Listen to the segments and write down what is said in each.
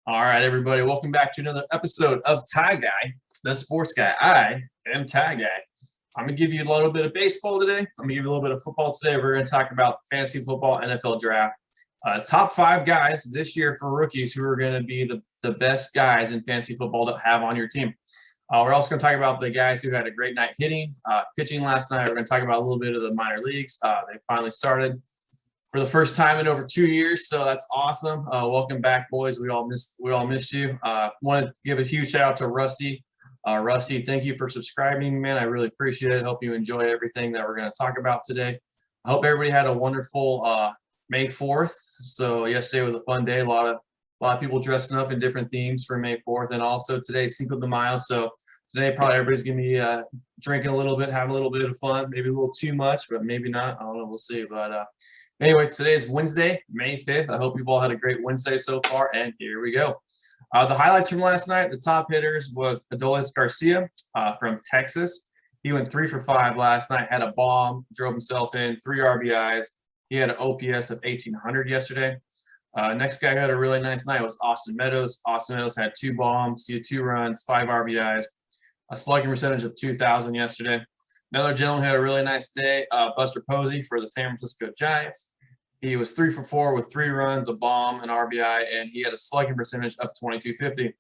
All right, everybody, welcome back to another episode of Tie Guy, the sports guy. I am Tie Guy. I'm going to give you a little bit of baseball today. I'm going to give you a little bit of football today. We're going to talk about fantasy football, NFL draft. Top 5 guys this year for rookies who are going to be the best guys in fantasy football to have on your team. We're also going to talk about the guys who had a great night pitching last night. We're going to talk about a little bit of the minor leagues. They finally started for the first time in over 2 years, so that's awesome. Welcome back, boys. We all missed you. Want to give a huge shout out to Rusty. Rusty, thank you for subscribing, man. I really appreciate it. Hope you enjoy everything that we're going to talk about today. I hope everybody had a wonderful May 4th. So yesterday was a fun day. A lot of people dressing up in different themes for May 4th, and also today's Cinco de Mayo. So today probably everybody's gonna be drinking a little bit, having a little bit of fun, maybe a little too much, but maybe not. I don't know. We'll see. But anyway, today is Wednesday, May 5th. I hope you've all had a great Wednesday so far, and here we go. The highlights from last night, the top hitters was Adolis Garcia from Texas. He went 3 for 5 last night, had a bomb, drove himself in, 3 RBIs. He had an OPS of 1,800 yesterday. Next guy who had a really nice night was Austin Meadows. Austin Meadows had 2 bombs, he had 2 runs, 5 RBIs, a slugging percentage of 2,000 yesterday. Another gentleman who had a really nice day, Buster Posey for the San Francisco Giants. He was 3 for 4 with 3 runs, a bomb, an RBI, and he had a slugging percentage of 2,250.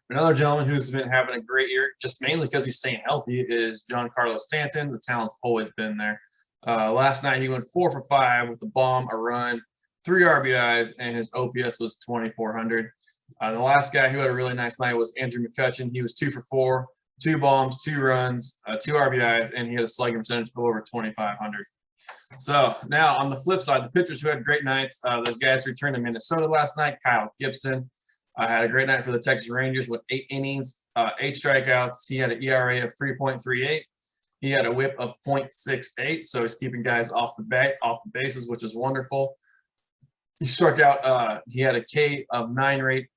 Another gentleman who's been having a great year, just mainly because he's staying healthy, is Giancarlo Stanton. The talent's always been there. Last night he went 4 for 5 with a bomb, a run, 3 RBIs, and his OPS was 2,400. The last guy who had a really nice night was Andrew McCutchen. He was 2 for 4, 2 bombs, 2 runs, 2 RBIs, and he had a slugging percentage of over 2,500. So now on the flip side, the pitchers who had great nights, those guys returned to Minnesota last night. Kyle Gibson had a great night for the Texas Rangers with 8 innings, 8 strikeouts. He had an ERA of 3.38. He had a WHIP of 0.68, so he's keeping guys off the bases, which is wonderful. He struck out. He had a K rate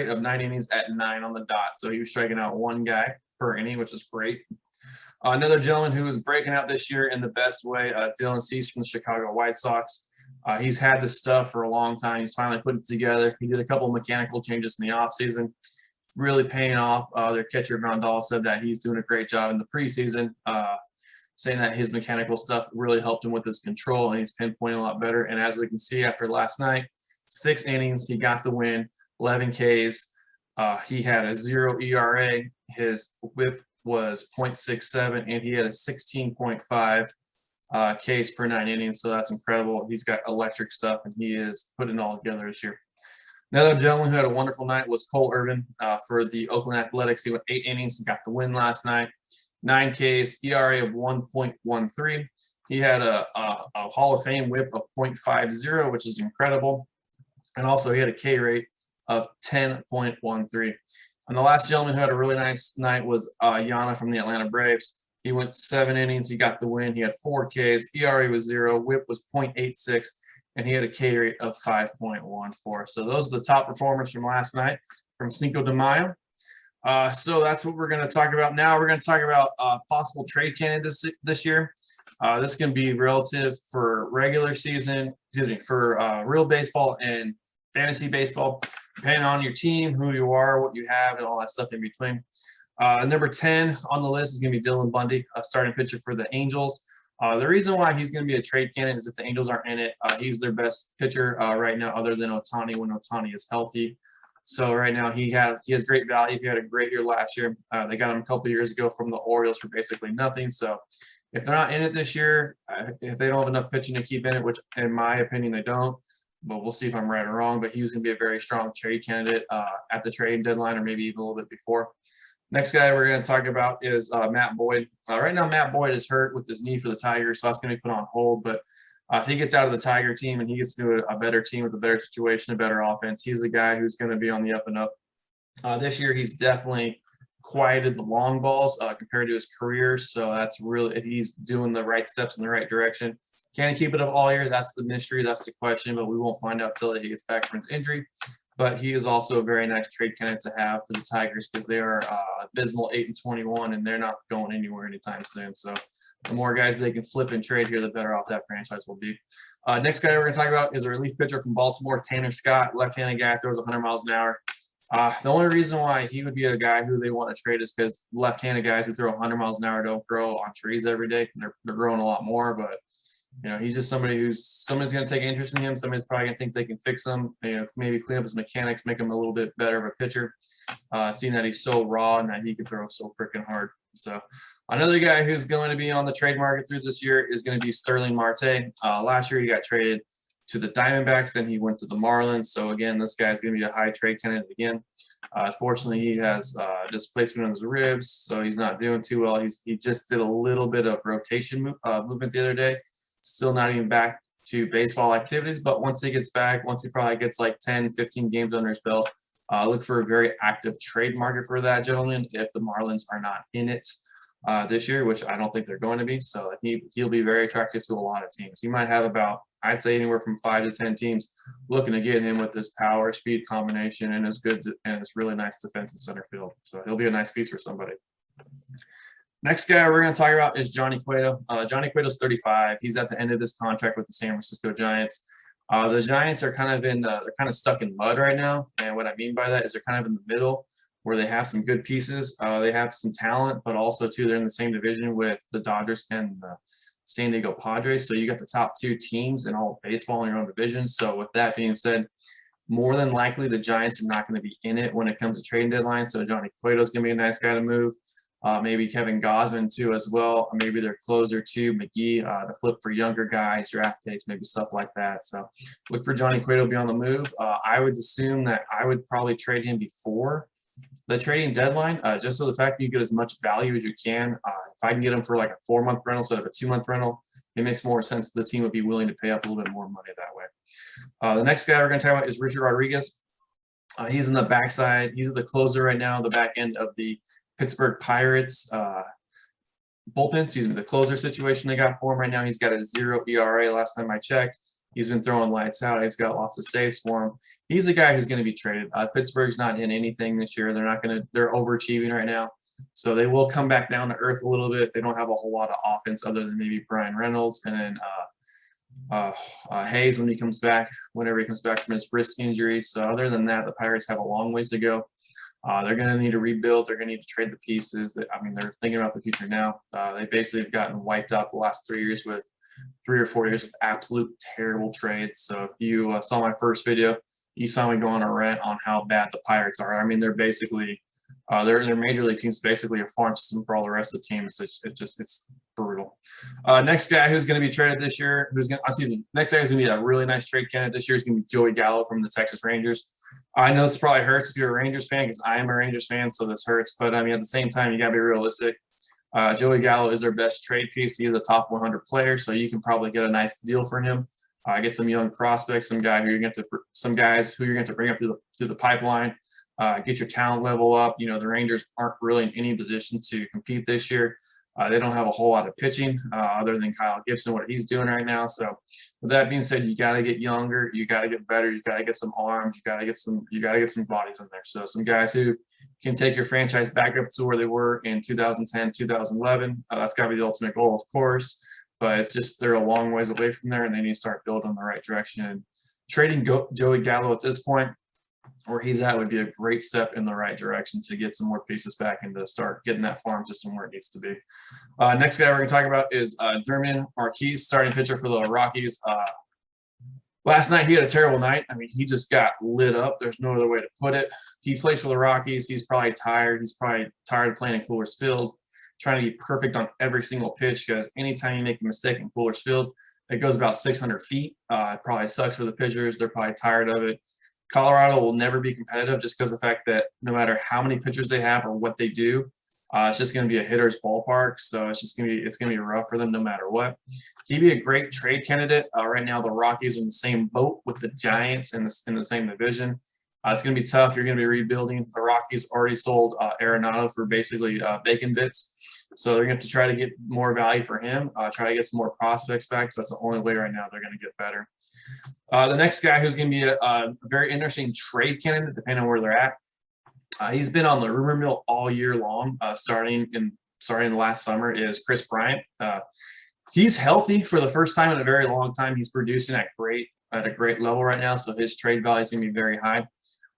of 9 innings at 9 on the dot. So he was striking out 1 guy per inning, which is great. Another gentleman who is breaking out this year in the best way, Dylan Cease from the Chicago White Sox. He's had this stuff for a long time. He's finally put it together. He did a couple of mechanical changes in the offseason, really paying off. Their catcher, Grandal, said that he's doing a great job in the preseason, saying that his mechanical stuff really helped him with his control, and he's pinpointing a lot better. And as we can see after last night, 6 innings, he got the win, 11 Ks. He had a 0 ERA. His WHIP was 0.67, and he had a 16.5 Ks per 9 innings. So that's incredible. He's got electric stuff, and he is putting it all together this year. Another gentleman who had a wonderful night was Cole Irvin for the Oakland Athletics. He went 8 innings and got the win last night. 9 Ks, ERA of 1.13. He had a Hall of Fame WHIP of 0.50, which is incredible. And also he had a K rate of 10.13. And the last gentleman who had a really nice night was Yana from the Atlanta Braves. He went 7 innings. He got the win. He had 4 Ks. ERA was 0. WHIP was 0.86. And he had a K rate of 5.14. So those are the top performers from last night from Cinco de Mayo. So that's what we're going to talk about now. We're going to talk about possible trade candidates this year. This can be relative for regular season, for real baseball and fantasy baseball, depending on your team, who you are, what you have, and all that stuff in between. Number 10 on the list is going to be Dylan Bundy, a starting pitcher for the Angels. The reason why he's going to be a trade candidate is if the Angels aren't in it. He's their best pitcher right now, other than Ohtani when Ohtani is healthy. So right now he has great value. He had a great year last year. They got him a couple of years ago from the Orioles for basically nothing. So if they're not in it this year, if they don't have enough pitching to keep in it, which in my opinion they don't, but we'll see if I'm right or wrong. But he was going to be a very strong trade candidate at the trading deadline, or maybe even a little bit before. Next guy we're going to talk about is Matt Boyd. Right now, Matt Boyd is hurt with his knee for the Tigers, so that's going to be put on hold. But if he gets out of the Tiger team and he gets to a better team with a better situation, a better offense, he's the guy who's going to be on the up and up. This year, he's definitely quieted the long balls compared to his career. So that's really, if he's doing the right steps in the right direction. Can he keep it up all year? That's the mystery. That's the question, but we won't find out until he gets back from his injury. but he is also a very nice trade candidate to have for the Tigers because they are abysmal 8-21, and they're not going anywhere anytime soon. So the more guys they can flip and trade here, the better off that franchise will be. Next guy we're going to talk about is a relief pitcher from Baltimore, Tanner Scott, left-handed guy, throws 100 miles an hour. The only reason why he would be a guy who they want to trade is because left-handed guys who throw 100 miles an hour don't grow on trees every day. They're growing a lot more, but he's just somebody's going to take interest in him. Somebody's probably going to think they can fix him, maybe clean up his mechanics, make him a little bit better of a pitcher, seeing that he's so raw and that he can throw so freaking hard. So another guy who's going to be on the trade market through this year is going to be Sterling Marte. Last year he got traded to the Diamondbacks, and he went to the Marlins. So again, this guy's going to be a high trade candidate again. Fortunately, he has displacement on his ribs, so he's not doing too well. He just did a little bit of rotation movement the other day. Still not even back to baseball activities, but once he gets back, once he probably gets like 10, 15 games under his belt, look for a very active trade market for that gentleman if the Marlins are not in it this year, which I don't think they're going to be. So he'll be very attractive to a lot of teams. He might have about, I'd say, anywhere from 5 to 10 teams looking to get him with this power speed combination and his really nice defense in center field. So he'll be a nice piece for somebody. Next guy we're going to talk about is Johnny Cueto. Johnny Cueto's 35. He's at the end of his contract with the San Francisco Giants. The Giants are kind of they're kind of stuck in mud right now, and what I mean by that is they're kind of in the middle where they have some good pieces. They have some talent, but also too they're in the same division with the Dodgers and the San Diego Padres. So you got the top 2 teams in all of baseball in your own division. So with that being said, more than likely the Giants are not going to be in it when it comes to trading deadline. So Johnny Cueto is going to be a nice guy to move. Maybe Kevin Gausman too as well. Maybe their closer too, McGee, to flip for younger guys, draft picks, maybe stuff like that. So look for Johnny Cueto to be on the move. I would assume that I would probably trade him before the trading deadline, just so the fact that you get as much value as you can. If I can get him for like a 4-month rental instead of a 2-month rental, it makes more sense. The team would be willing to pay up a little bit more money that way. The next guy we're going to talk about is Richard Rodriguez. He's in the backside. He's the closer right now, the back end of the Pittsburgh Pirates bullpen, the closer situation they got for him right now. He's got a 0 ERA last time I checked. He's been throwing lights out. He's got lots of saves for him. He's a guy who's going to be traded. Pittsburgh's not in anything this year. They're overachieving right now. So they will come back down to earth a little bit. They don't have a whole lot of offense other than maybe Brian Reynolds and then Hayes whenever he comes back from his wrist injury. So other than that, the Pirates have a long ways to go. They're going to need to rebuild. They're going to need to trade the pieces. They're thinking about the future now. They basically have gotten wiped out the last 3 years with 3 or 4 years of absolute terrible trades. So if you saw my first video, you saw me go on a rant on how bad the Pirates are. They're basically their major league team's basically a farm system for all the rest of the teams. It's brutal. Next guy who's going to be traded this year, next guy who's going to be a really nice trade candidate this year is going to be Joey Gallo from the Texas Rangers. I know this probably hurts if you're a Rangers fan because I am a Rangers fan, so this hurts. But at the same time, you got to be realistic. Joey Gallo is their best trade piece. He is a top 100 player, so you can probably get a nice deal for him. Get some young prospects, some guys who you're going to bring up through the pipeline. Get your talent level up. The Rangers aren't really in any position to compete this year. They don't have a whole lot of pitching other than Kyle Gibson, what he's doing right now. So with that being said, you got to get younger, you got to get better, you got to get some arms, you got to get some bodies in there. So some guys who can take your franchise back up to where they were in 2010, 2011. That's got to be the ultimate goal, of course. But it's just they're a long ways away from there, and they need to start building in the right direction. And trading Joey Gallo at this point, where he's at, would be a great step in the right direction to get some more pieces back and to start getting that farm system where it needs to be. Next guy we're going to talk about is German Marquez, starting pitcher for the Rockies. Last night he had a terrible night. He just got lit up. There's no other way to put it. He plays for the Rockies. He's probably tired. He's probably tired of playing in Coors Field, trying to be perfect on every single pitch, because anytime you make a mistake in Coors Field, it goes about 600 feet. It probably sucks for the pitchers. They're probably tired of it. Colorado will never be competitive just because of the fact that no matter how many pitchers they have or what they do, it's just going to be a hitter's ballpark. So it's going to be rough for them no matter what. He'd be a great trade candidate. Right now, the Rockies are in the same boat with the Giants in the same division. It's going to be tough. You're going to be rebuilding. The Rockies already sold Arenado for basically bacon bits. So they're going to have to try to get more value for him, try to get some more prospects back, because that's the only way right now they're going to get better. The next guy who's going to be a very interesting trade candidate, depending on where they're at. He's been on the rumor mill all year long, starting last summer, is Chris Bryant. He's healthy for the first time in a very long time. He's producing at a great level right now, so his trade value is going to be very high.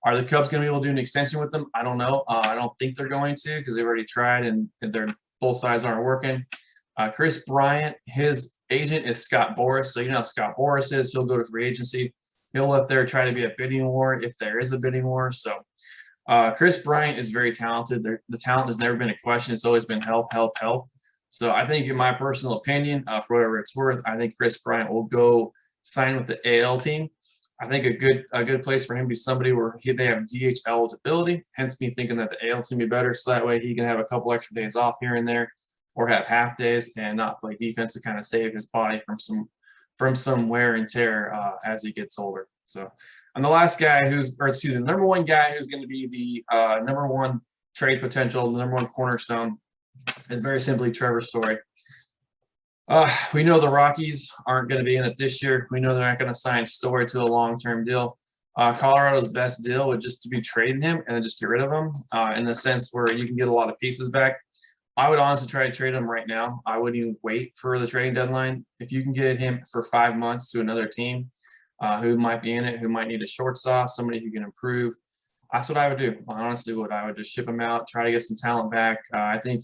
Are the Cubs going to be able to do an extension with them? I don't know. I don't think they're going to, because they've already tried and both sides aren't working. Chris Bryant, his agent is Scott Boras. So you know how Scott Boras is. He'll go to free agency. He'll let there try to be a bidding war if there is a bidding war. So Chris Bryant is very talented. The talent has never been a question. It's always been health, health, health. So I think, in my personal opinion, for whatever it's worth, I think Chris Bryant will go sign with the AL team. I think a good place for him to be somebody where they have DH eligibility. Hence me thinking that the AL team be better, so that way he can have a couple extra days off here and there, or have half days and not play defense to kind of save his body from some wear and tear as he gets older. So, and the last guy the number one guy who's going to be the number one trade potential, the number one cornerstone, is very simply Trevor Story. We know the Rockies aren't going to be in it this year. We know they're not going to sign Story to a long-term deal. Colorado's best deal would just to be trading him and then just get rid of him in the sense where you can get a lot of pieces back. I would honestly try to trade him right now. I wouldn't even wait for the trading deadline. If you can get him for 5 months to another team who might be in it, who might need a shortstop, somebody who can improve, that's what I would do. Honestly, I would just ship him out, try to get some talent back. I think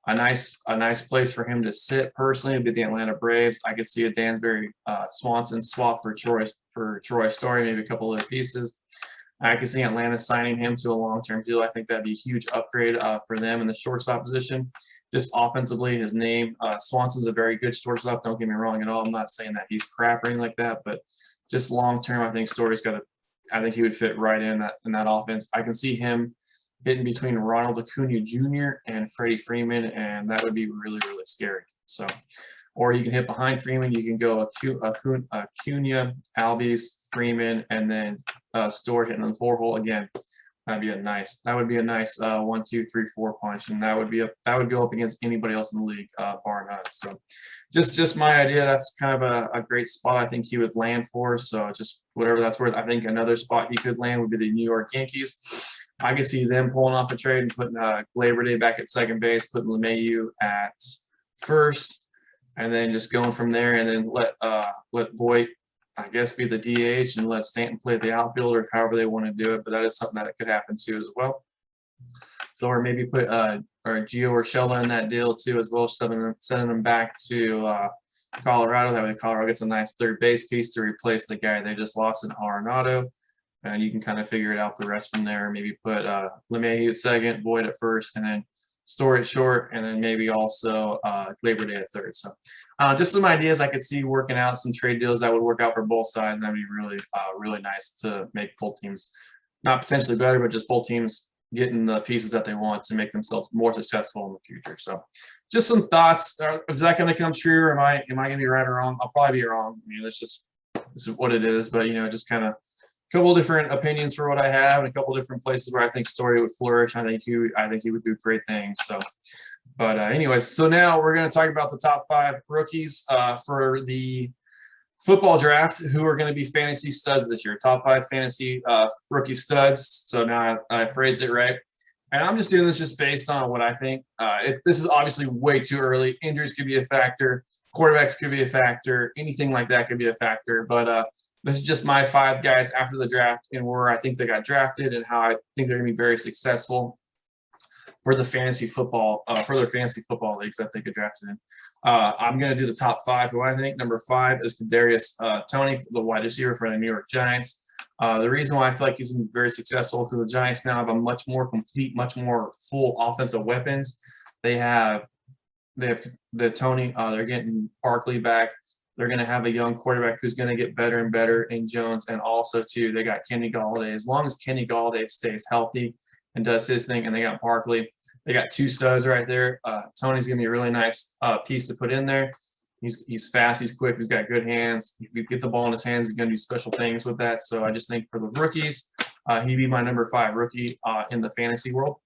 a nice place for him to sit personally would be the Atlanta Braves. I could see a Dansby Swanson swap for Troy Story, maybe a couple other pieces. I could see Atlanta signing him to a long-term deal. I think that'd be a huge upgrade for them in the shortstop position. Just offensively, his name, Swanson's a very good shortstop. Don't get me wrong at all. I'm not saying that he's crap or anything like that, but just long-term, I think I think he would fit right in that offense. I can see him hitting between Ronald Acuna Jr. and Freddie Freeman, and that would be really, really scary. So, or you can hit behind Freeman. You can go Acuna, Albies, Freeman, and then Story hitting on the 4-hole again. That would be a nice 1, 2, 3, 4 punch, and that would go up against anybody else in the league, bar none. So, just my idea. That's kind of a great spot I think he would land for. So just whatever that's worth. I think another spot he could land would be the New York Yankees. I could see them pulling off a trade and putting Gleyber back at second base, putting LeMahieu at first, and then just going from there, and then let Voit, I guess, be the DH and let Stanton play the outfield, or however they want to do it. But that is something that could happen too as well. So, or maybe put Gio Urshela in that deal too as well, sending them back to Colorado. That way Colorado gets a nice third base piece to replace the guy they just lost in Arenado. And you can kind of figure it out the rest from there. Maybe put LeMahieu at second, Voit at first, and then Story at short, and then maybe also Gleyber at third. So just some ideas I could see working out, some trade deals that would work out for both sides, and that'd be really, really nice to make both teams not potentially better, but just both teams getting the pieces that they want to make themselves more successful in the future. So just some thoughts. Is that going to come true, or am I going to be right or wrong? I'll probably be wrong. I mean, this is what it is, but just kind of couple different opinions for what I have, and a couple different places where I think Story would flourish. I think he would do great things. So, but anyways, so now we're going to talk about the top 5 rookies for the football draft who are going to be fantasy studs this year. Top 5 fantasy rookie studs. So now I phrased it right, and I'm just doing this just based on what I think. This is obviously way too early. Injuries could be a factor. Quarterbacks could be a factor. Anything like that could be a factor. But this is just my 5 guys after the draft and where I think they got drafted and how I think they're going to be very successful for the fantasy football, for their fantasy football leagues that they get drafted in. I'm going to do the top 5. Who I think number 5 is Kadarius Toney, the wide receiver for the New York Giants. The reason why I feel like he's been very successful for the Giants now have a much more complete, much more full offensive weapons. They have the Toney. They're getting Barkley back. They're going to have a young quarterback who's going to get better and better in Jones. And also, too, they got Kenny Golladay. As long as Kenny Golladay stays healthy and does his thing, and they got Barkley, they got 2 studs right there. Toney's going to be a really nice piece to put in there. He's fast, he's quick, he's got good hands. If you get the ball in his hands, he's going to do special things with that. So I just think for the rookies, He'd be my number 5 rookie in the fantasy world.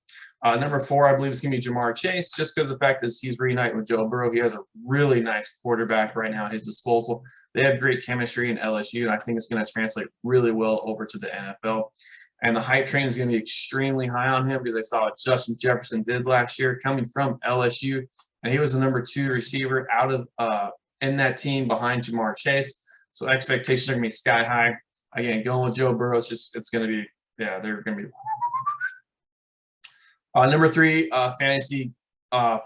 Number 4, I believe, is going to be Jamar Chase, just because the fact is he's reuniting with Joe Burrow. He has a really nice quarterback right now at his disposal. They have great chemistry in LSU, and I think it's going to translate really well over to the NFL. And the hype train is going to be extremely high on him because I saw what Justin Jefferson did last year coming from LSU, and he was the number 2 receiver out of in that team behind Jamar Chase. So expectations are going to be sky high. Again, going with Joe Burrow, it's going to be, yeah, they're going to be. Number 3, fantasy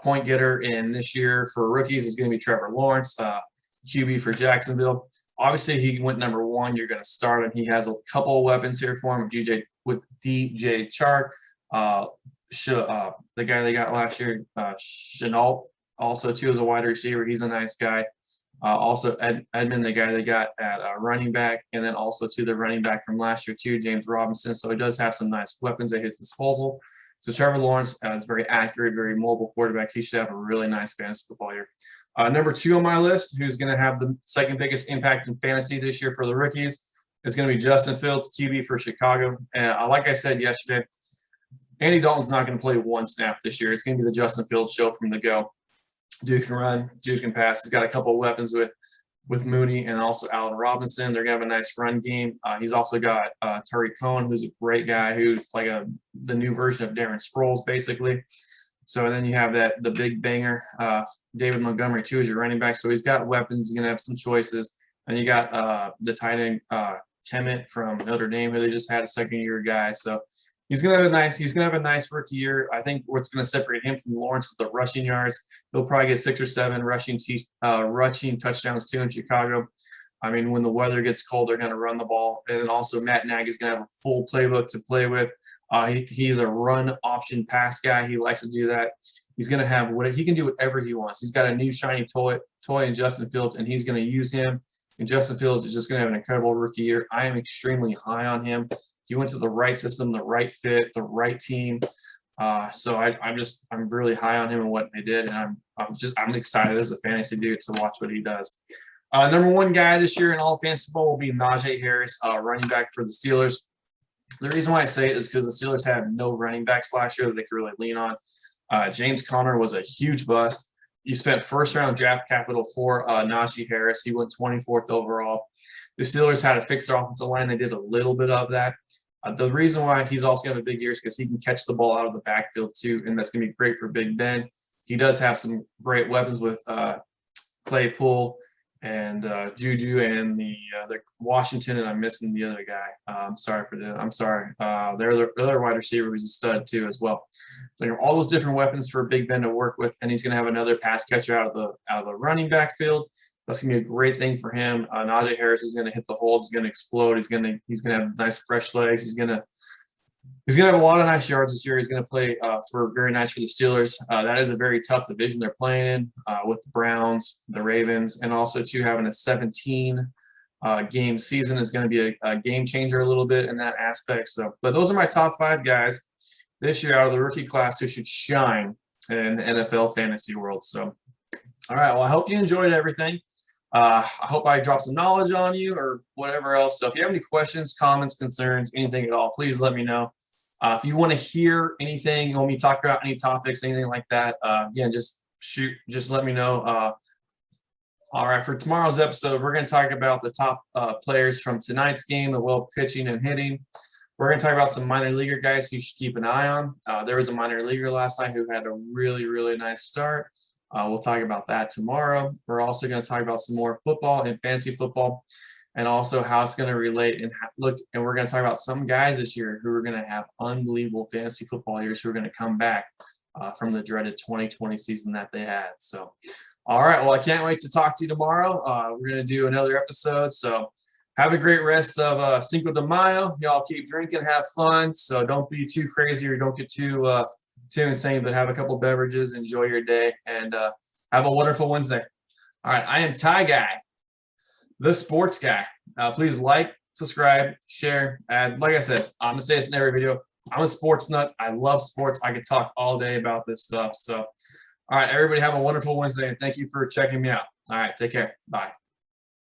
point getter in this year for rookies is going to be Trevor Lawrence, QB for Jacksonville. Obviously, he went number 1. You're going to start him. He has a couple of weapons here for him with DJ Chark, the guy they got last year, Chenault, also too as a wide receiver. He's a nice guy. Also Edmund, the guy they got at running back, and then also to the running back from last year too, James Robinson. So he does have some nice weapons at his disposal. So Trevor Lawrence is very accurate, very mobile quarterback. He should have a really nice fantasy football year. Number 2 on my list, who's going to have the second biggest impact in fantasy this year for the rookies, is going to be Justin Fields, QB for Chicago. And like I said yesterday, Andy Dalton's not going to play 1 snap this year. It's going to be the Justin Fields show from the go. Dude can run, dude can pass. He's got a couple of weapons with Mooney and also Allen Robinson. They're going to have a nice run game. He's also got Tariq Cohen, who's a great guy, who's like the new version of Darren Sproles, basically. So then you have the big banger, David Montgomery, too, as your running back. So he's got weapons. He's going to have some choices. And you got the tight end, Kemet from Notre Dame, who they just had a second-year guy. So he's gonna have a nice rookie year. I think what's gonna separate him from Lawrence is the rushing yards. He'll probably get 6 or 7 rushing touchdowns too in Chicago. I mean, when the weather gets cold, they're gonna run the ball, and then also Matt Nagy's gonna have a full playbook to play with. He's a run option pass guy. He likes to do that. He's gonna have he can do whatever he wants. He's got a new shiny toy in Justin Fields, and he's gonna use him. And Justin Fields is just gonna have an incredible rookie year. I am extremely high on him. He went to the right system, the right fit, the right team. So I'm really high on him and what they did, and I'm excited as a fantasy dude to watch what he does. Number 1 guy this year in all fantasy football will be Najee Harris, running back for the Steelers. The reason why I say it is because the Steelers had no running backs last year that they could really lean on. James Conner was a huge bust. You spent first-round draft capital for Najee Harris. He went 24th overall. The Steelers had to fix their offensive line. They did a little bit of that. The reason why he's also going to have a big year is because he can catch the ball out of the backfield too, and that's going to be great for Big Ben. He does have some great weapons with Claypool and Juju and the Washington, and I'm missing the other guy. I'm sorry. Their other wide receiver who's a stud too as well. So you have all those different weapons for Big Ben to work with, and he's going to have another pass catcher out of the running back field. That's going to be a great thing for him. Najee Harris is going to hit the holes. He's going to explode. He's going to have nice fresh legs. He's going to have a lot of nice yards this year. He's going to play very nice for the Steelers. That is a very tough division they're playing in with the Browns, the Ravens, and also too having a 17 game season is going to be a game changer a little bit in that aspect. So, but those are my top 5 guys this year out of the rookie class who should shine in the NFL fantasy world. So, all right. Well, I hope you enjoyed everything. I hope I dropped some knowledge on you or whatever else. So if you have any questions, comments, concerns, anything at all, please let me know. If you want to hear anything, you want me to talk about any topics, anything like that, again, just let me know. All right, for tomorrow's episode, we're going to talk about the top players from tonight's game, the well pitching and hitting. We're going to talk about some minor leaguer guys you should keep an eye on. There was a minor leaguer last night who had a really, really nice start. We'll talk about that tomorrow. We're also going to talk about some more football and fantasy football, and also how it's going to relate and and we're going to talk about some guys this year who are going to have unbelievable fantasy football years who are going to come back from the dreaded 2020 season that they had. So, all right. Well, I can't wait to talk to you tomorrow. We're going to do another episode. So have a great rest of Cinco de Mayo. Y'all keep drinking, have fun. So don't be too crazy or don't get too insane, but have a couple beverages, enjoy your day, and have a wonderful Wednesday. All right, I am Ty Guy, the sports guy. Please like, subscribe, share, and like I said, I'm gonna say this in every video. I'm a sports nut. I love sports. I could talk all day about this stuff. So, all right, everybody have a wonderful Wednesday, and thank you for checking me out. All right, take care. Bye.